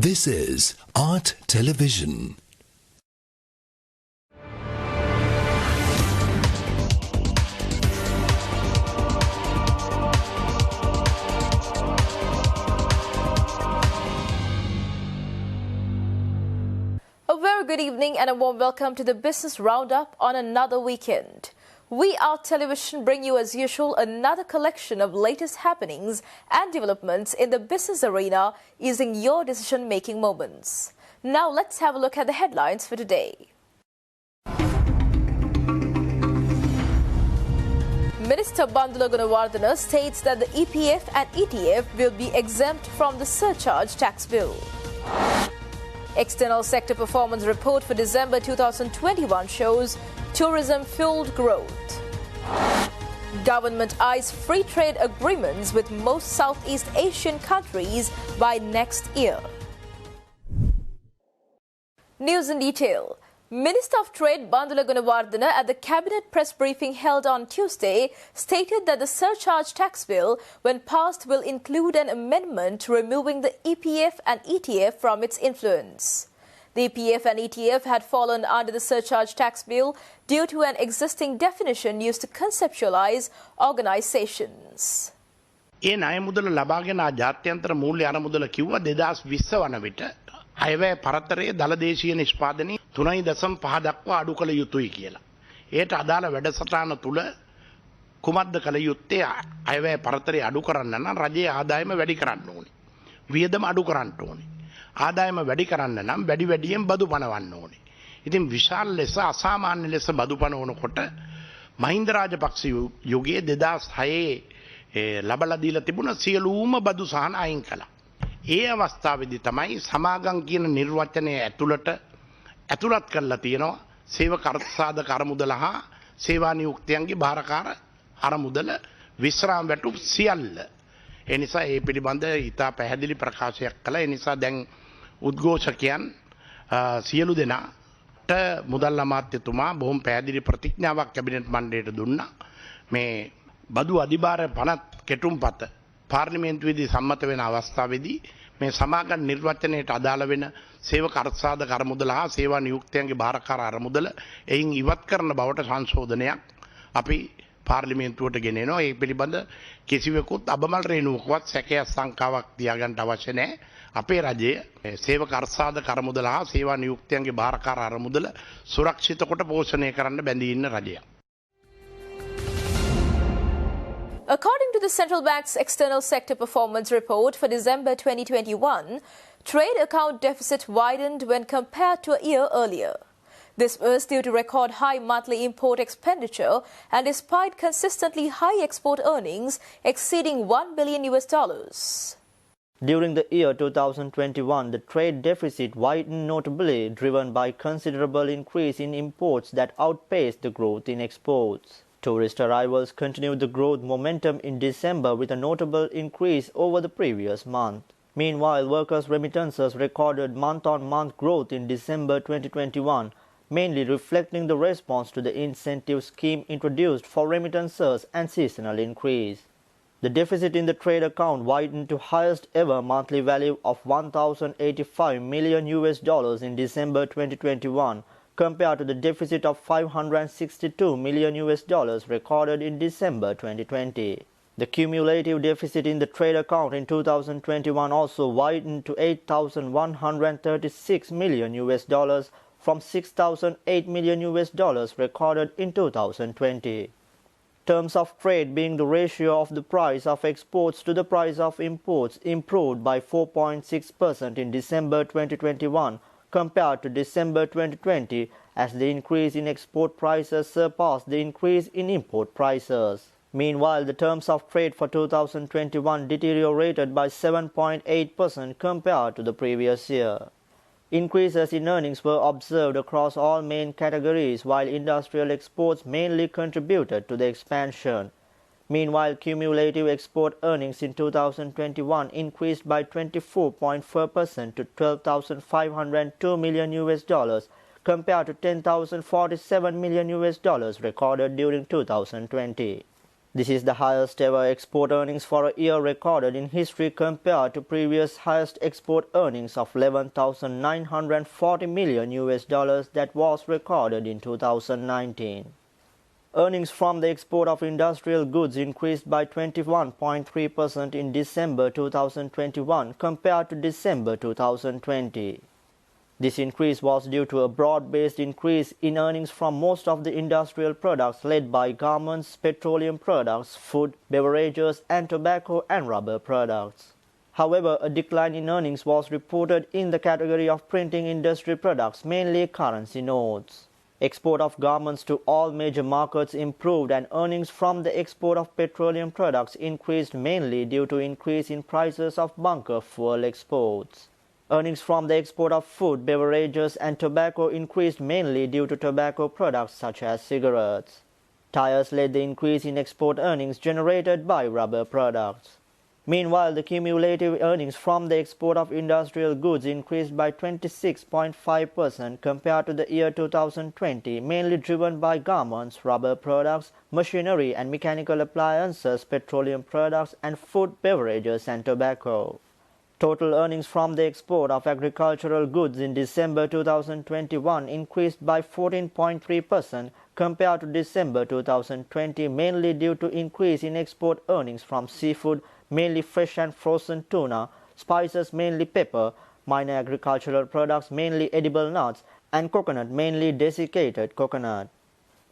This is Art Television. A very good evening and a warm welcome to the Business Roundup on another weekend. We Art Television bring you as usual another collection of latest happenings and developments in the business arena using your decision-making moments. Now let's have a look at the headlines for today. Minister Bandula Gunawardena states that the EPF and ETF will be exempt from the surcharge tax bill. External sector performance report for December 2021 shows tourism-fueled growth. Government eyes free trade agreements with most Southeast Asian countries by next year. News in detail. Minister of Trade Bandula Gunawardena at the Cabinet press briefing held on Tuesday stated that the surcharge tax bill, when passed, will include an amendment removing the EPF and ETF from its influence. The EPF and ETF had fallen under the surcharge tax bill due to an existing definition used to conceptualize organizations. ඒ ණය මුදල ලබාගෙන ජාත්‍යන්තර මූල්‍ය අරමුදල කිව්වා 2020 වන විට අයවැය පරතරයේ දළ දේශීය නිෂ්පාදනය 3.5 දක්වා අඩු කළ යුතුයි කියලා. ඒට අදාළ වැඩසටහන තුල කුමක්ද කළ යුත්තේ? අයවැය පරතරය අඩු කරන්න නම් රජයේ ආදායම වැඩි කරන්න ඕනේ. වියදම අඩු කරන්න ඕනේ. ආදායම වැඩි කරන්න නම් වැඩියෙන් බදු පනවන්න ඕනේ. ඉතින් විශාල ලෙස අසාමාන්‍ය ලෙස බදු පනවනකොට මහින්ද රාජපක්ෂ යුගයේ 2006 ලබලා දීලා තිබුණ සියලුම බදු සහන අයින් කළා. ඒ අවස්ථාවේදී තමයි සමාගම් කියන නිර්වචනය ඇතුළත් කරලා තියෙනවා සේවක අර්ථසාධක අරමුදල හා සේවා නියුක්තයන්ගේ භාරකාර අරමුදල විශ්‍රාම වැටුප් සියල්ල. ඒ නිසා ඒ පිළිබඳ ඉතා පැහැදිලි ප්‍රකාශයක් කළා. ඒ නිසා දැන් උද්ඝෝෂකයන් සියලු දෙනාට මුදල් අමාත්‍යතුමා බොහොම පැහැදිලි ප්‍රතිඥාවක් කැබිනට් මණ්ඩලයට දුන්නා. මේ බදු අධිභාර පනත් කෙටුම්පත පාර්ලිමේන්තුවේදී සම්මත වෙන අවස්ථාවේදී මේ සමාගම් නිර්වචනයට අදාළ වෙන සේවක අර්ථසාධක අරමුදල හා සේවා නියුක්තයන්ගේ භාරකාර අරමුදල එයින් ඉවත් කරන බවට සංශෝධනයක් අපි පාර්ලිමේන්තුවට ගෙනෙනවා. ඒ පිළිබඳ කිසිවෙකුත් අබමල් රේණුවකවත් සැකයක් සංකාවක් තියාගන්න අවශ්‍ය නැහැ. අපේ රජය සේවක අර්ථසාධක අරමුදල හා සේවා නියුක්තයන්ගේ භාරකාර අරමුදල සුරක්ෂිත කොට පෝෂණය කරන්න බැඳී ඉන්න රජයක්. According to the Central Bank's External Sector Performance Report for December 2021, trade account deficit widened when compared to a year earlier. This was due to record high monthly import expenditure and despite consistently high export earnings exceeding $1 billion. During the year 2021, the trade deficit widened notably, driven by considerable increase in imports that outpaced the growth in exports. Tourist arrivals continued the growth momentum in December with a notable increase over the previous month. Meanwhile, workers' remittances recorded month-on-month growth in December 2021, mainly reflecting the response to the incentive scheme introduced for remittances and seasonal increase. The deficit in the trade account widened to highest ever monthly value of $1,085 million in December 2021, compared to the deficit of $562 million recorded in December 2020. The cumulative deficit in the trade account in 2021 also widened to $8,136 million from $6,008 million recorded in 2020. Terms of trade, being the ratio of the price of exports to the price of imports, improved by 4.6% in December 2021 compared to December 2020, as the increase in export prices surpassed the increase in import prices. Meanwhile, the terms of trade for 2021 deteriorated by 7.8% compared to the previous year. Increases in earnings were observed across all main categories, while industrial exports mainly contributed to the expansion. Meanwhile, cumulative export earnings in 2021 increased by 24.4% to $12,502 million compared to $10,047 million recorded during 2020. This is the highest ever export earnings for a year recorded in history compared to previous highest export earnings of $11,940 million that was recorded in 2019. Earnings from the export of industrial goods increased by 21.3% in December 2021 compared to December 2020. This increase was due to a broad-based increase in earnings from most of the industrial products led by garments, petroleum products, food, beverages, and tobacco and rubber products. However, a decline in earnings was reported in the category of printing industry products, mainly currency notes. Export of garments to all major markets improved and earnings from the export of petroleum products increased mainly due to increase in prices of bunker fuel exports. Earnings from the export of food, beverages, and tobacco increased mainly due to tobacco products such as cigarettes. Tires led the increase in export earnings generated by rubber products. Meanwhile, the cumulative earnings from the export of industrial goods increased by 26.5% compared to the year 2020, mainly driven by garments, rubber products, machinery and mechanical appliances, petroleum products, and food, beverages, and tobacco. Total earnings from the export of agricultural goods in December 2021 increased by 14.3% compared to December 2020, mainly due to increase in export earnings from seafood, mainly fresh and frozen tuna, spices, mainly pepper, minor agricultural products, mainly edible nuts, and coconut, mainly desiccated coconut.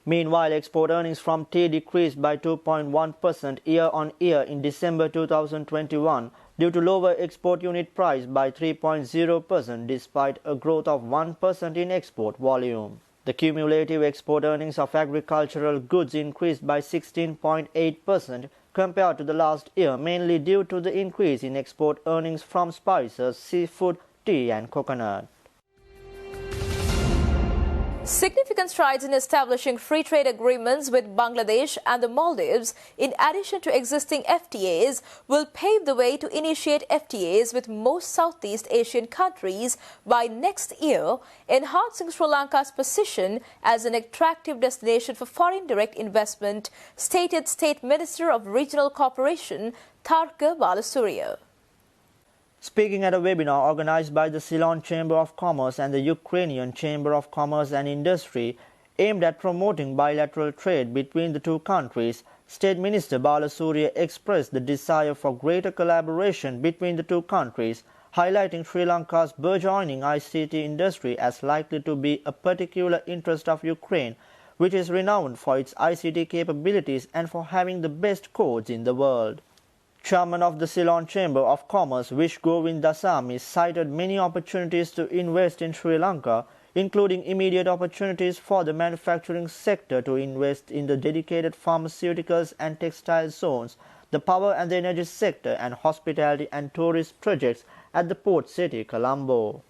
Meanwhile, export earnings from tea decreased by 2.1% year-on-year in December 2021 due to lower export unit price by 3.0% despite a growth of 1% in export volume. The cumulative export earnings of agricultural goods increased by 16.8% compared to the last year, mainly due to the increase in export earnings from spices, seafood, tea, and coconut. Significant strides in establishing free trade agreements with Bangladesh and the Maldives, in addition to existing FTAs, will pave the way to initiate FTAs with most Southeast Asian countries by next year, enhancing Sri Lanka's position as an attractive destination for foreign direct investment, stated State Minister of Regional Cooperation Tharka Balasurya. Speaking at a webinar organized by the Ceylon Chamber of Commerce and the Ukrainian Chamber of Commerce and Industry aimed at promoting bilateral trade between the two countries, State Minister Balasurya expressed the desire for greater collaboration between the two countries, highlighting Sri Lanka's burgeoning ICT industry as likely to be a particular interest of Ukraine, which is renowned for its ICT capabilities and for having the best codes in the world. Chairman of the Ceylon Chamber of Commerce, Vish Govindasamy, cited many opportunities to invest in Sri Lanka, including immediate opportunities for the manufacturing sector to invest in the dedicated pharmaceuticals and textile zones, the power and the energy sector, and hospitality and tourist projects at the port city Colombo.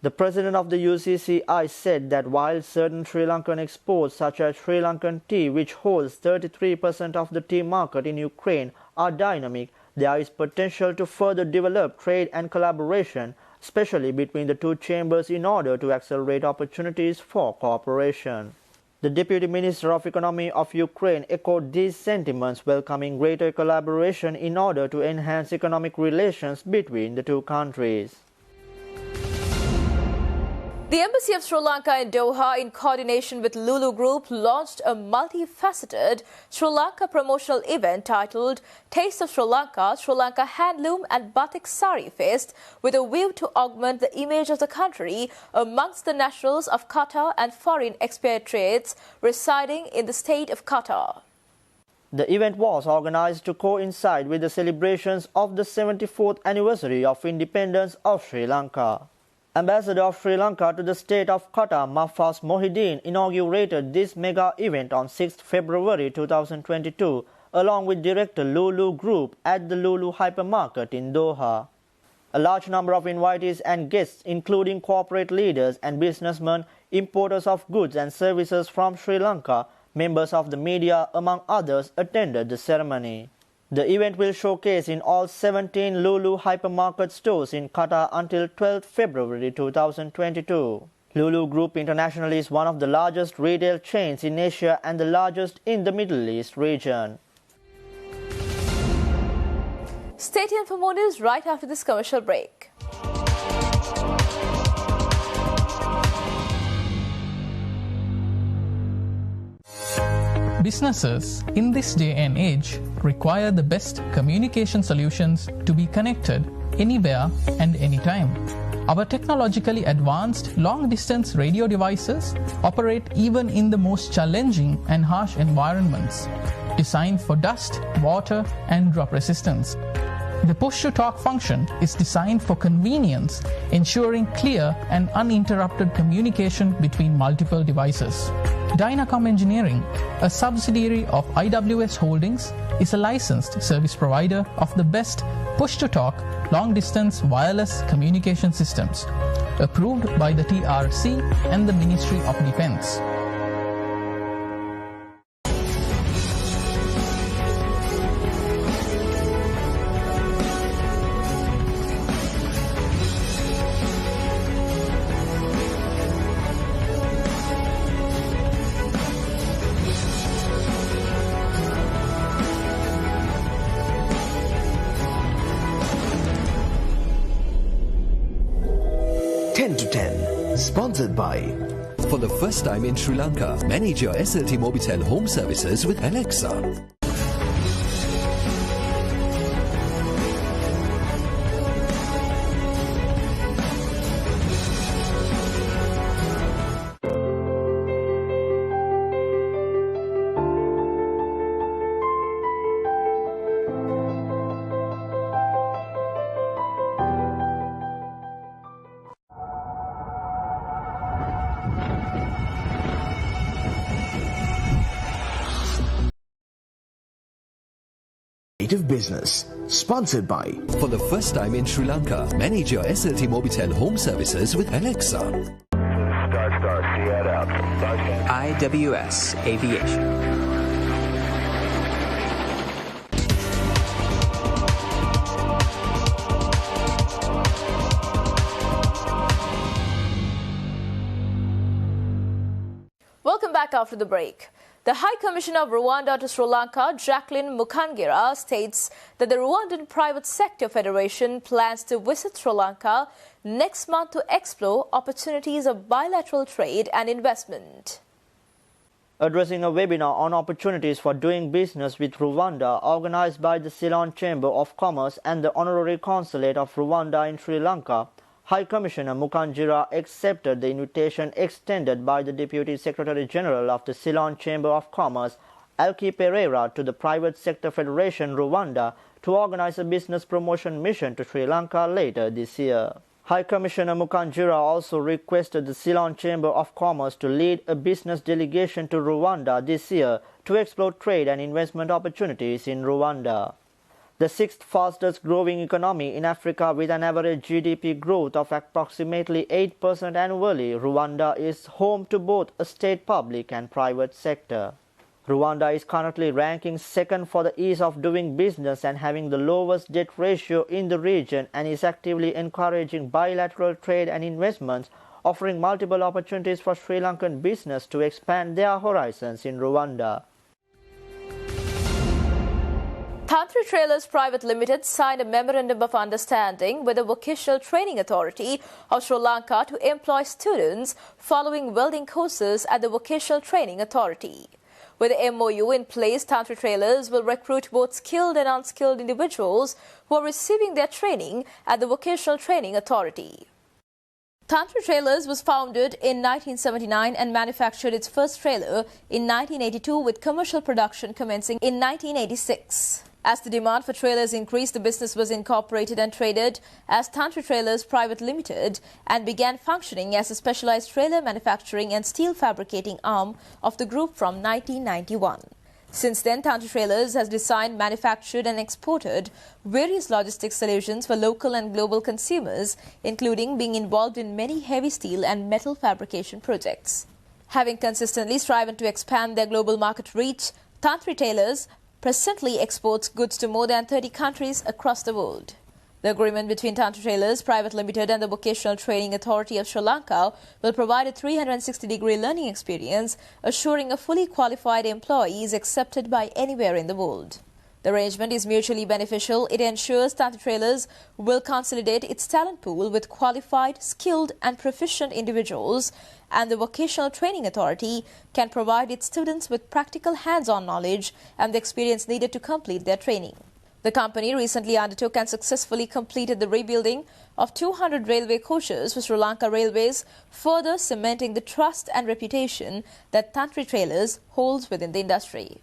The president of the UCCI said that while certain Sri Lankan exports such as Sri Lankan tea, which holds 33% of the tea market in Ukraine, are dynamic, there is potential to further develop trade and collaboration, especially between the two chambers in order to accelerate opportunities for cooperation. The Deputy Minister of Economy of Ukraine echoed these sentiments, welcoming greater collaboration in order to enhance economic relations between the two countries. The Embassy of Sri Lanka in Doha, in coordination with Lulu Group, launched a multifaceted Sri Lanka promotional event titled Taste of Sri Lanka Handloom and Batik Sari Fest, with a view to augment the image of the country amongst the nationals of Qatar and foreign expatriates residing in the state of Qatar. The event was organized to coincide with the celebrations of the 74th anniversary of independence of Sri Lanka. Ambassador of Sri Lanka to the state of Qatar, Mahfaz Mohideen, inaugurated this mega event on 6 February 2022, along with director Lulu Group at the Lulu hypermarket in Doha. A large number of invitees and guests, including corporate leaders and businessmen, importers of goods and services from Sri Lanka, members of the media, among others, attended the ceremony. The event will showcase in all 17 Lulu hypermarket stores in Qatar until 12 February 2022. Lulu Group International is one of the largest retail chains in Asia and the largest in the Middle East region. Stay tuned for more news right after this commercial break. Businesses in this day and age require the best communication solutions to be connected anywhere and anytime. Our technologically advanced long-distance radio devices operate even in the most challenging and harsh environments, designed for dust, water, and drop resistance. The push-to-talk function is designed for convenience, ensuring clear and uninterrupted communication between multiple devices. Dynacom Engineering, a subsidiary of IWS Holdings, is a licensed service provider of the best push-to-talk long-distance wireless communication systems, approved by the TRC and the Ministry of Defense. Sponsored by. For the first time in Sri Lanka, manage your SLT Mobitel home services with Alexa. Business, sponsored by. For the first time in Sri Lanka, manage your SLT Mobitel home services with Alexa. IWS Aviation. Welcome back after the break. The High Commissioner of Rwanda to Sri Lanka, Jacqueline Mukangira, states that the Rwandan Private Sector Federation plans to visit Sri Lanka next month to explore opportunities of bilateral trade and investment. Addressing a webinar on opportunities for doing business with Rwanda organized by the Ceylon Chamber of Commerce and the Honorary Consulate of Rwanda in Sri Lanka, High Commissioner Mukangira accepted the invitation extended by the Deputy Secretary General of the Ceylon Chamber of Commerce, Alki Pereira, to the Private Sector Federation Rwanda to organize a business promotion mission to Sri Lanka later this year. High Commissioner Mukangira also requested the Ceylon Chamber of Commerce to lead a business delegation to Rwanda this year to explore trade and investment opportunities in Rwanda. The sixth fastest growing economy in Africa with an average GDP growth of approximately 8% annually, Rwanda is home to both a state public and private sector. Rwanda is currently ranking second for the ease of doing business and having the lowest debt ratio in the region, and is actively encouraging bilateral trade and investments, offering multiple opportunities for Sri Lankan business to expand their horizons in Rwanda. Tantri Trailers Private Limited signed a Memorandum of Understanding with the Vocational Training Authority of Sri Lanka to employ students following welding courses at the Vocational Training Authority. With the MOU in place, Tantri Trailers will recruit both skilled and unskilled individuals who are receiving their training at the Vocational Training Authority. Tantri Trailers was founded in 1979 and manufactured its first trailer in 1982, with commercial production commencing in 1986. As the demand for trailers increased, the business was incorporated and traded as Tantri Trailers Private Limited and began functioning as a specialized trailer manufacturing and steel fabricating arm of the group from 1991. Since then, Tantri Trailers has designed, manufactured and exported various logistics solutions for local and global consumers, including being involved in many heavy steel and metal fabrication projects. Having consistently striven to expand their global market reach, Tantri Trailers presently exports goods to more than 30 countries across the world. The agreement between Tantri Trailers Private Limited and the Vocational Training Authority of Sri Lanka will provide a 360-degree learning experience, assuring a fully qualified employee is accepted by anywhere in the world. The arrangement is mutually beneficial. It ensures that the trailers will consolidate its talent pool with qualified, skilled and proficient individuals, and the Vocational Training Authority can provide its students with practical hands-on knowledge and the experience needed to complete their training. The company recently undertook and successfully completed the rebuilding of 200 railway coaches for Sri Lanka Railways, further cementing the trust and reputation that Tantri Trailers holds within the industry.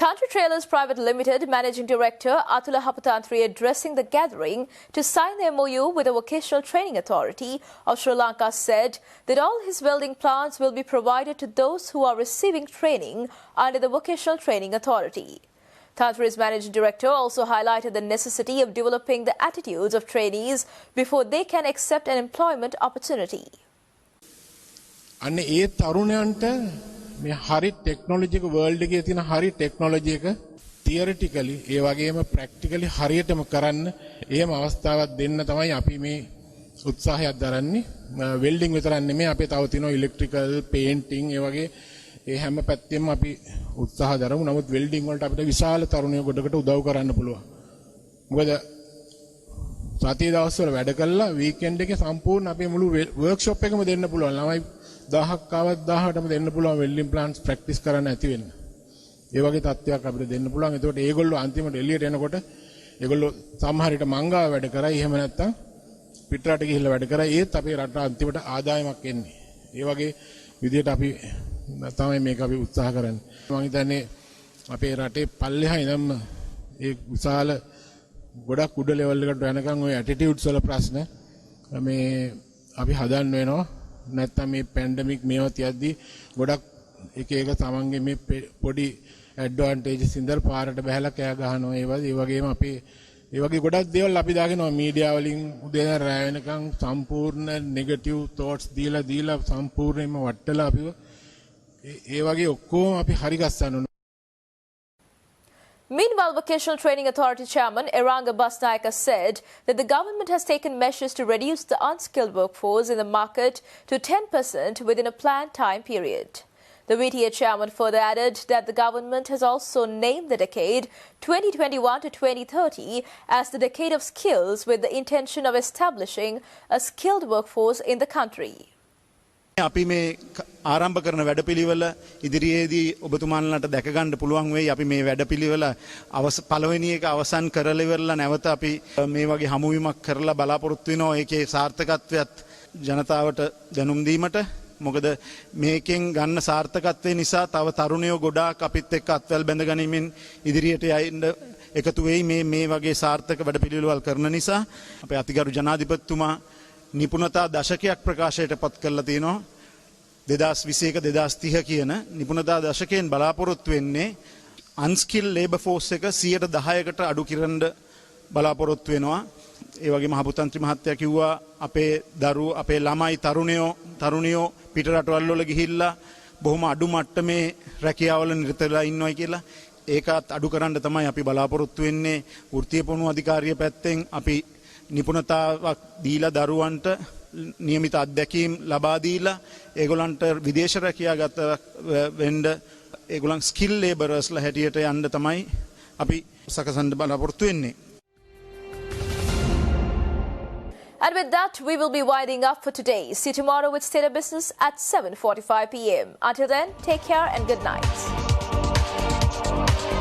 Tantri Trailers Private Limited Managing Director Atula Hapatantri addressing the gathering to sign the MOU with the Vocational Training Authority of Sri Lanka said that all his welding plants will be provided to those who are receiving training under the Vocational Training Authority. Tantri's Managing Director also highlighted the necessity of developing the attitudes of trainees before they can accept an employment opportunity. මේ හරි technology එක world එකේ තියෙන හරි technology එක theoretically ඒ වගේම practically හරියටම කරන්න එහෙම අවස්ථාවක් දෙන්න තමයි අපි මේ උත්සාහයක් දරන්නේ වෙල්ඩින් විතරක් නෙමෙයි අපේ තව තියෙනවා ඉලෙක්ට්‍රිකල් පේන්ටිං ඒ වගේ ඒ හැම පැත්තෙම අපි උත්සාහ දරමු නමුත් වෙල්ඩින් වලට අපිට විශාල තරුණිය ගොඩකට උදව් කරන්න පුළුවන් මොකද සතිය දවස්වල වැඩ කළා වීකෙන්ඩ් එකේ සම්පූර්ණ අපේ මුළු වර්ක්ෂොප් එකම දෙන්න පුළුවන් ළමයි 1000ක් ආවත් 1000ටම දෙන්න පුළුවන් වෙල්ඩින් ප්ලාන්ට්ස් ප්‍රැක්ටිස් කරන්න ඇති වෙන්න. ඒ වගේ තත්ත්වයක් අපිට දෙන්න පුළුවන්. ඒකට ඒගොල්ලෝ අන්තිමට එළියට එනකොට ඒගොල්ලෝ සමහරවිට මංගාව වැඩ කරයි එහෙම නැත්නම් පිටරට ගිහිල්ලා වැඩ කරයි ඒත් අපේ රට අන්තිමට ආදායමක් එන්නේ. ඒ වගේ විදිහට අපි තමයි මේක අපි උත්සාහ කරන්නේ. මම හිතන්නේ අපේ රටේ පල්ලෙහා ඉඳන්ම ඒ විශාල ගොඩක් උඩ ලෙවල් එකට යනකම් ওই ඇටිටියුඩ්ස් වල ප්‍රශ්න මේ අපි හදන්න වෙනවා. නැත්තම් මේ පැන්ඩමික් මේවා තියද්දි ගොඩක් එක එක තමන්ගේ මේ පොඩි ඇඩ්වාන්ටේජස් ඉඳලා පාරට බහැලා කෑ ගහනවා ඒ වගේම අපි ඒ වගේ ගොඩක් දේවල් අපි දාගෙනවා මීඩියා වලින් උදේ ඉඳන් රැ වෙනකන් සම්පූර්ණ නෙගටිව් thoughts දීලා සම්පූර්ණයෙන්ම වටලා අපිව ඒ වගේ ඔක්කොම අපි හරි ගස්සන්න ඕන. Meanwhile, Vocational Training Authority Chairman Eranga Basnayaka said that the government has taken measures to reduce the unskilled workforce in the market to 10% within a planned time period. The VTA chairman further added that the government has also named the decade 2021 to 2030 as the decade of skills with the intention of establishing a skilled workforce in the country. අපි මේ ආරම්භ කරන වැඩපිළිවෙල ඉදිරියේදී ඔබතුමාලට දැක ගන්න පුළුවන් වෙයි අපි මේ වැඩපිළිවෙල පළවෙනි එක අවසන් කරලා ඉවරලා නැවත අපි මේ වගේ හමුවීමක් කරලා බලාපොරොත්තු වෙනවා ඒකේ සාර්ථකත්වයත් ජනතාවට දැනුම් දීමට මොකද මේකෙන් ගන්න සාර්ථකත්වය නිසා තව තරුණයෝ ගොඩාක් අපිත් එක්ක අත්වැල් බැඳ ගැනීමෙන් ඉදිරියට යන්න එකතු වෙයි මේ වගේ සාර්ථක වැඩපිළිවෙළවල් කරන නිසා අපේ අතිගරු ජනාධිපතිතුමා නිපුණතා දශකයක් ප්‍රකාශයට පත් කරලා තියෙනවා 2021 2030 කියන නිපුණතා දශකයෙන් බලාපොරොත්තු වෙන්නේ අන්ස්කිල් ලේබර් ෆෝස් එක 10%කට අඩු කරන්න බලාපොරොත්තු වෙනවා ඒ වගේම හබුතන්ත්‍රි මහත්තයා කිව්වා අපේ දරුවෝ අපේ ළමයි තරුණියෝ පිට රටවල් වල ගිහිල්ලා බොහොම අඩු මට්ටමේ රැකියාවල නිරත වෙලා ඉන්නවයි කියලා ඒකත් අඩු කරන්න තමයි අපි බලාපොරොත්තු වෙන්නේ වෘත්තීය පොණු අධිකාරිය පැත්තෙන් අපි නිපුණතාවක් දීලා දරුවන්ට නියමිත අත්දැකීම් ලබා දීලා ඒගොල්ලන්ට විදේශ රැකියාව ගත වෙන්න ඒගොල්ලන් ස්කිල් ලේබරර්ස්ලා හැටියට යන්න තමයි අපි සකසන්න බලාපොරොත්තු වෙන්නේ. And with that, we will be winding up for today. See you tomorrow with State of Business at 7:45 p.m. Until then, take care and good night.